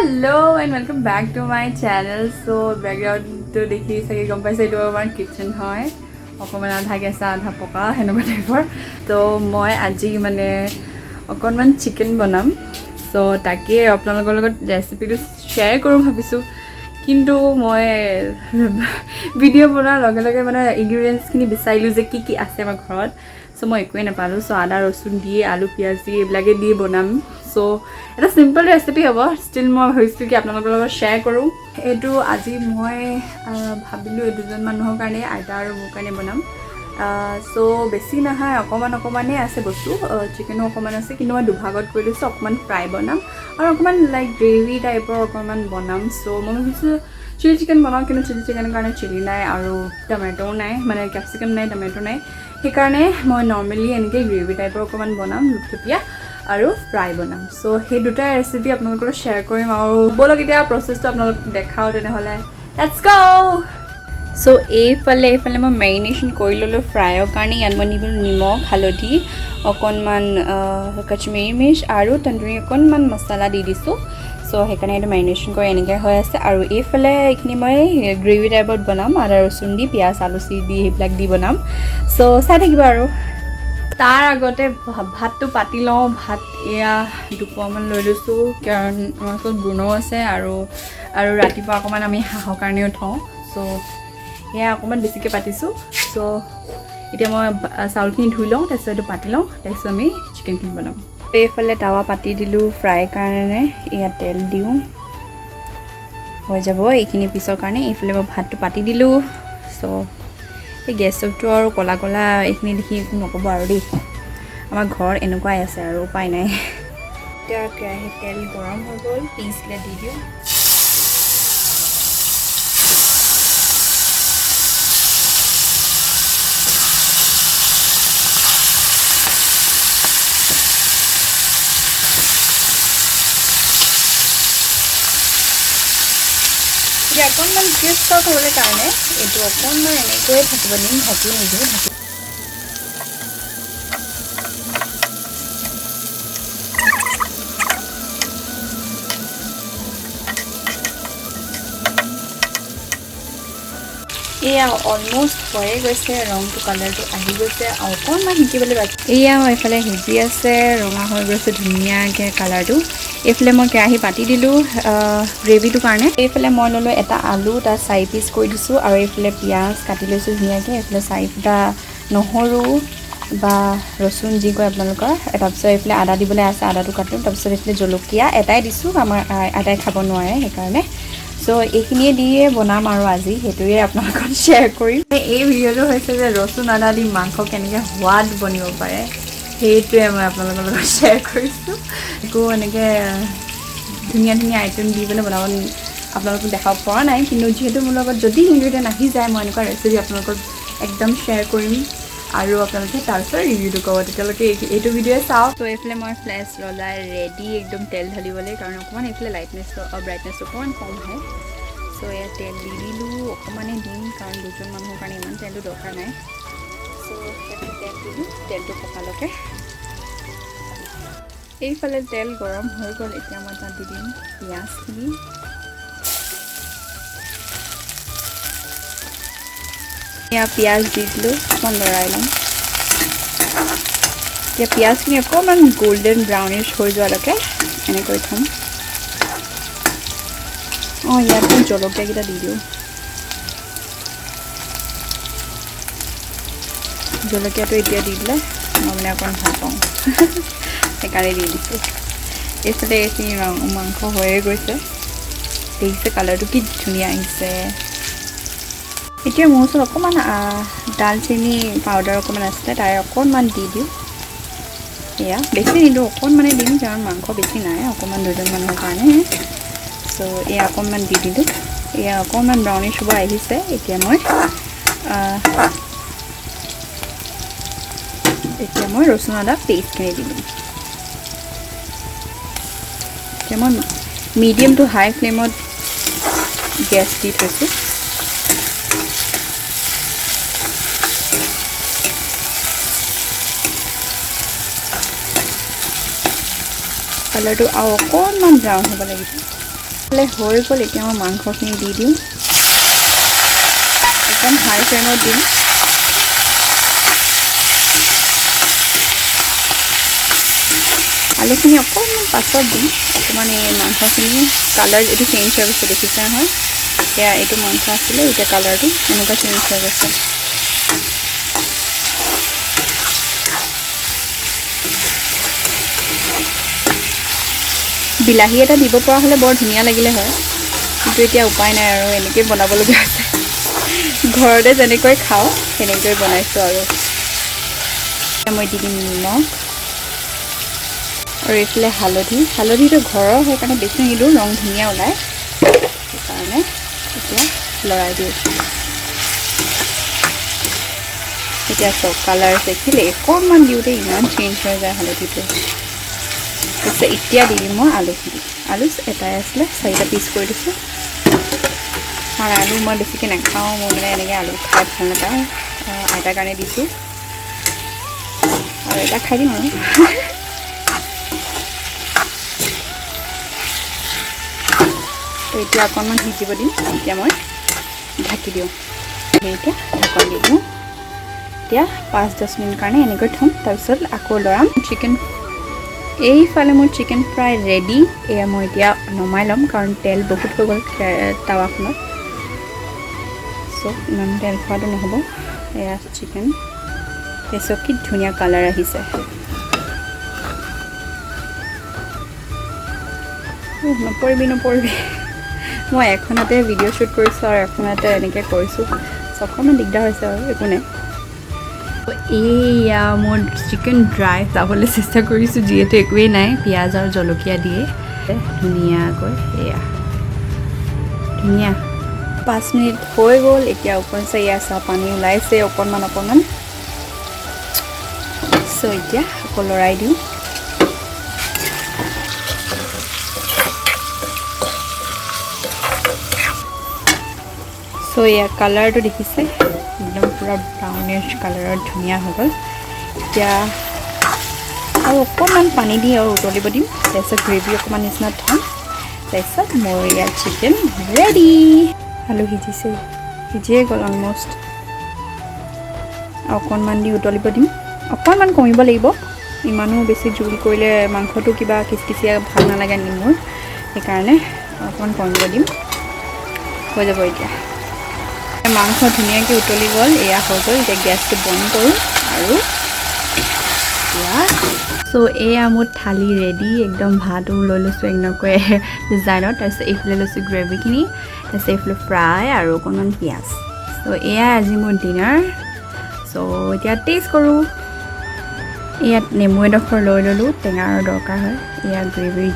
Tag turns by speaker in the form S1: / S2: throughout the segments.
S1: Hello and welcome back to my channel. So background to dekhi sage gom paise etu our kitchen hoy. Okoman adha gesa adha poka henoba type to moi aji mane okonman chicken banam. So taakei apnalogor logot recipe to share koru bhabisu. Kintu moi video bonar loge loge mane ingredients kini bisailu je ki ase amar ghorot. So moi ekoi napalu. So ada rosun diye alu piyaz diye eblage diye banam. So এটা simple recipe হ'ব still মই ভাবিছোঁ কি আপোনালোকৰ লগত share কৰোঁ এটো আজি মই ভাবিলোঁ এই দুজন মানুহৰ কাৰণে আইতা আৰু মোৰ কাৰণে বনাম সো বেছি নহয় অকমানে আছে বস্তু চিকেনো অকমান আছে কিন্তু মই দুভাগত কৰি লৈছো অকমান ফ্ৰাই বনাম আৰু অকমান লাইক গ্ৰেভি টাইপৰ অকমান বনাম সো মই ভাবিছোঁ চিলি চিকেন বনাম কিন্তু চিলি চিকেনৰ কাৰণে চিলি নাই আৰু টমেটো নাই মানে ক্যাপসিকাম নাই টমেটো নাই সেইকাৰণে মই নৰমালি এনেকৈ গ্ৰেভি টাইপৰ অকমান বনাম লুপথুপীয়া আৰু ফ্ৰাই বনাম সো সেই দুটা ৰেচিপি আপোনালোকৰ শ্বেয়াৰ কৰিম আৰু বলক এতিয়া প্ৰসেছটো আপোনালোক দেখাও তেনেহলে লেটস গো সো এইফালে মই মেৰিনেশ্যন কৰি ললো ফ্ৰাইৰ কাৰণে ইয়াত মই নিমখ হালধি অকণমান কচমেৰি মিৰ্চ আৰু তন্দুৰী অকণমান মছলা দি দিছোঁ সো সেইকাৰণে এইটো মেৰিনেশ্যন কৰি এনেকৈ হৈ আছে আৰু এইফালে এইখিনি মই গ্ৰেভি টাইপত বনাম আদা ৰচুন দি পিঁয়াজ আলু চি দি সেইবিলাক দি বনাম সো চাই থাকিব আৰু তাৰ আগতে ভাতটো পাতি লওঁ ভাত এয়া দুপৰমান লৈ লৈছোঁ কাৰণ আমাৰ ওচৰত বুনো আছে আৰু ৰাতিপুৱা অকণমান আমি হাঁহৰ কাৰণেও থওঁ চ' এয়া অকণমান বেছিকৈ পাতিছোঁ চ' এতিয়া মই চাউলখিনি ধুই লওঁ তাৰপিছত এইটো পাতি লওঁ তাৰপিছত আমি চিকেনখিনি বনাম এইফালে টাৱা পাতি দিলোঁ ফ্ৰাই কাৰণে এয়া তেল দিওঁ হৈ যাব এইখিনি পিছৰ কাৰণে এইফালে মই ভাতটো পাতি দিলোঁ চ' এই গেছ ষ্টভটো আৰু কলা কলা এইখিনি দেখি নক'ব আৰু দেই আমাৰ ঘৰ এনেকুৱাই আছে আৰু উপায় নাই এতিয়া কেৰাহীত তেল গৰম হৈ গ'ল পিঁয়াজকেইটা দি দিওঁ এতিয়া অকণমান ক্ৰিস্প হ'বলৈ কাৰণে এইটো অকণমান এনেকৈ থাকিব দিম ঢাকি নিদিওঁ এয়া অলমোষ্ট হৈয়ে গৈছে ৰংটো কালাৰটো আহি গৈছে আৰু অকণমান শিকিবলৈ বাকী এয়া এইফালে সিজি আছে ৰঙা হৈ গৈছে ধুনীয়াকৈ কালাৰটো এইফালে মই কেৰাহী পাতি দিলোঁ গ্ৰেভিটোৰ কাৰণে এইফালে মই ল'লোঁ এটা আলু তাৰ 4 পিচ কৰি দিছোঁ আৰু এইফালে পিঁয়াজ কাটি লৈছোঁ ধুনীয়াকৈ এইফালে 4 ফুটা নহৰু বা ৰচুন যি কয় আপোনালোকৰ তাৰপিছত এইফালে আদা দিবলৈ আছে আদাটো কাটোঁ তাৰপিছত এইফালে জলকীয়া এটাই দিছোঁ আমাৰ আদাই খাব নোৱাৰে সেইকাৰণে সো এইখিনিয়ে দিয়ে বনাম আৰু আজি সেইটোৱে আপোনালোকৰ শ্বেয়াৰ কৰিম এই ভিডিঅ'টো হৈছে যে ৰচুন আদা দি মাংস কেনেকৈ সোৱাদ বনিব পাৰে সেইটোৱে মই আপোনালোকৰ লগত শ্বেয়াৰ কৰিছোঁ একো এনেকৈ ধুনীয়া আইটেম দি পেলাই বনাব আপোনালোকক দেখাব পৰা নাই কিন্তু যিহেতু মোৰ লগত যদি ইনগ্ৰিডিয়েণ্ট আহি যায় মই এনেকুৱা ৰেচিপি আপোনালোকক একদম শ্বেয়াৰ কৰিম আৰু আপোনালোকে তাৰপিছত ৰিভিউটো ক'ব তেতিয়ালৈকে এইটো ভিডিঅ'ই চাওক তো এইফালে মই ফ্লেছ ললাই ৰেডি একদম তেল ঢালিবলৈ কাৰণ অকণমান এইফালে ব্ৰাইটনেছ অকণমান কম হয় চ' এয়া তেল দি দিলোঁ অকণমানেই দিম কাৰণ দুজন মানুহৰ কাৰণে ইমান তেলটো দৰকাৰ নাই চ' তেল দিলোঁ তেলটো পকালৈকে এইফালে তেল গৰম হৈ গ'ল এতিয়া মই তাত দি দিম পিঁয়াজখিনি এয়া পিঁয়াজ দি দিলোঁ অকণমান লৰাই ল'ম এতিয়া পিঁয়াজখিনি অকণমান গোল্ডেন ব্ৰাউনিছ হৈ যোৱালৈকে এনেকৈ থ'ম অঁ ইয়াত মই জলকীয়াকেইটা দি দিওঁ জলকীয়াটো এতিয়া দি দিলে মই মানে অকণমান ভাল পাওঁ সেইকাৰণে দি দিছোঁ এইফালে এইখিনি মাংস হৈয়ে গৈছে দেখিছে কালাৰটো কি ধুনীয়া আহিছে এতিয়া মোৰ ওচৰত অকণমান ডালচেনি পাউডাৰ অকণমান আছিলে তাৰে অকণমান দি দিওঁ এয়া বেছি নিদিওঁ অকণমানে দিম কাৰণ মাংস বেছি নাই অকণমান দুজন মানুহৰ কাৰণে চ' এয়া অকণমান দি দিলোঁ এয়া অকণমান ব্ৰাউনিছ হ'ব আহিছে এতিয়া মই ৰচুন আদা পেষ্টখিনি দি দিম এতিয়া মই মিডিয়াম টু হাই ফ্লেমত গেছ দি থৈছোঁ কালাৰটো আৰু অকণমান ব্ৰাউন হ'ব লাগিব হৈ গ'ল এতিয়া মই মাংসখিনি দি দিম একদম হাই ফ্লেমত দিম আলুখিনি অকণমান পাছত দিম অকণমান এই মাংসখিনি কালাৰ এইটো চেঞ্জ হৈ গৈছে দেখিছে নহয় এতিয়া এইটো মাংস আছিলে এতিয়া কালাৰটো এনেকুৱা চেঞ্জ হৈ গৈছে বিলাহী এটা দিব পৰা হ'লে বৰ ধুনীয়া লাগিলে হয় কিন্তু এতিয়া উপায় নাই আৰু এনেকৈ বনাবলগীয়া হৈছে ঘৰতে যেনেকৈ খাওঁ সেনেকৈ বনাইছোঁ আৰু মই দি দিম নিমখ আৰু এইফালে হালধিটো ঘৰৰ সেইকাৰণে বেছি নিদিওঁ ৰং ধুনীয়া ওলায় সেইকাৰণে এতিয়া লৰাই দিওঁ এতিয়া চব কালাৰ দেখিলে অকণমান দিওঁতে ইমান চেঞ্জ হৈ যায় হালধিটো তাৰপিছত এতিয়া দি দিম মই আলুখিনি আলু এটাই আছিলে 4টা পিচ কৰি দিছোঁ কাৰণ আলু মই বেছিকৈ নাখাওঁ মই মানে এনেকৈ আলু খাই ভাল নাপাওঁ আইতাৰ কাৰণে দিছোঁ আৰু এটা খাই দিম আৰু তো এতিয়া অকণমান সিজিব দিম এতিয়া মই ঢাকি দিওঁ এতিয়া ঢাকন দি দিওঁ এতিয়া 5-10 মিনিট কাৰণে এনেকৈ থ'ম তাৰপিছত আকৌ লৰাম চিকেন এইফালে মোৰ চিকেন ফ্ৰাই ৰেডি এয়া মই এতিয়া নমাই ল'ম কাৰণ তেল বহুত হৈ গ'ল টাৱাখনত চ' ইমান তেল খোৱাটো নহ'ব এয়া চিকেন এচব কি ধুনীয়া কালাৰ আহিছে নপৰিবি মই এখনতে ভিডিঅ' শ্বুট কৰিছোঁ আৰু এখনতে এনেকৈ কৰিছোঁ অকণমান দিগদাৰ হৈছে আৰু একো নাই এয়া মই চিকেন ড্ৰাই চাবলৈ চেষ্টা কৰিছোঁ যিহেতু একোৱেই নাই পিঁয়াজ আৰু জলকীয়া দিয়ে ধুনীয়াকৈ এয়া ধুনীয়া 5 মিনিট হৈ গ'ল এতিয়া ওপৰছে এয়া চাহ পানী ওলাইছে অকণমান চ' এতিয়া আকৌ লৰাই দিওঁ চ' এয়া কালাৰটো দেখিছে একদম পুৰা ব্ৰাউনিছ কালাৰত ধুনীয়া হৈ গ'ল এতিয়া আৰু অকণমান পানী দি আৰু উতলিব দিম তাৰপিছত গ্ৰেভি অকণমান নিচিনা থ'ম তাৰপিছত মোৰ ইয়াত চিকেন ৰেডি আলু সিজিয়ে গ'ল অলমষ্ট অকণমান দি উতলিব দিম অকণমান কমিব লাগিব ইমানো বেছি জোল কৰিলে মাংসটো কিবা কিচকিচিয়া ভাল নালাগে মোৰ সেইকাৰণে অকণমান কমিব দিম হৈ যাব এতিয়া মাংস ধুনীয়াকৈ উতলি গ'ল এয়া হৈ গ'ল এতিয়া গেছটো বন্ধ কৰোঁ আৰু এয়া চ' এয়া মোৰ থালি ৰেডি একদম ভাতো লৈ লৈছোঁ এনেকৈ ডিজাইনত তাৰপিছত এইফালে লৈছোঁ গ্ৰেভিখিনি তাৰপিছত এইফালে ফ্ৰাই আৰু অকণমান পিঁয়াজ চ' এয়া আজি মোৰ ডিনাৰ চ' এতিয়া টেষ্ট কৰোঁ ইয়াত নেমু এডোখৰ লৈ ল'লোঁ টেঙাৰ দৰকাৰ হয় এয়া গ্ৰেভিৰ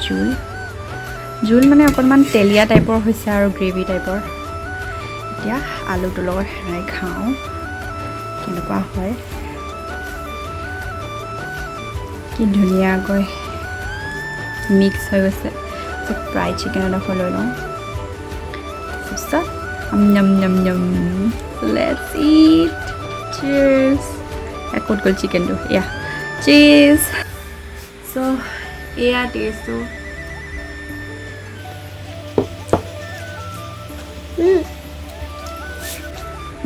S1: জোল মানে অকণমান তেলীয়া টাইপৰ হৈছে আৰু গ্ৰেভি টাইপৰ এতিয়া আলুটোৰ লগত সানি খাওঁ কেনেকুৱা হয় কি ধুনীয়াকৈ মিক্স হৈ গৈছে ফ্ৰাই চিকেন এডোখৰ লৈ লওঁ তাৰপিছত লেটছ ইট চিয়াৰ্ছ ক'ত গ'ল চিকেনটো এয়া চিজ চ' এয়া টেষ্টটো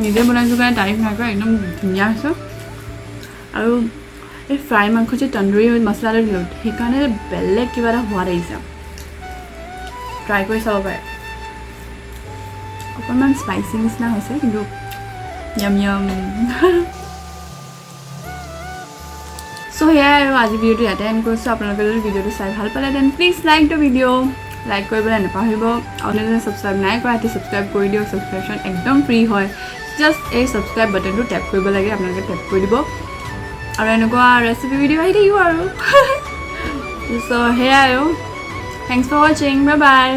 S1: নিজে বনাইছোঁ কাৰণে তাৰিফ নকৰা একদম ধুনীয়া হৈছে আৰু এই ফ্ৰাই মাংস যে তন্দুৰী মছলাটো দিলোঁ সেইকাৰণে বেলেগ কিবা এটা সোৱাদ আহিছে ট্ৰাই কৰি চাব পাৰে অকণমান স্পাইচি নিচিনা হৈছে কিন্তু য়ম চ' সেয়াই আৰু আজি ভিডিঅ'টো ইয়াতে এণ্ড কৰিছোঁ আপোনালোকে যদি ভিডিঅ'টো চাই ভাল পালে দেন please like the video' like কৰিবলৈ নাপাহৰিব আপোনালোকে ছাবস্ক্ৰাইব নাই কৰা এতিয়া ছাবস্ক্ৰাইব কৰি দিয়ক ছাবস্ক্ৰিপশ্যন একদম ফ্ৰী হয় জাষ্ট এই ছাবস্ক্ৰাইব বাটনটো টেপ কৰিব লাগে আপোনালোকে টেপ কৰি দিব আৰু এনেকুৱা ৰেচিপি ভিডিঅ' আহি থাকিব আৰু চ' সেয়াই আৰু থেংকছ ফৰ ৱাচিং বাই বাই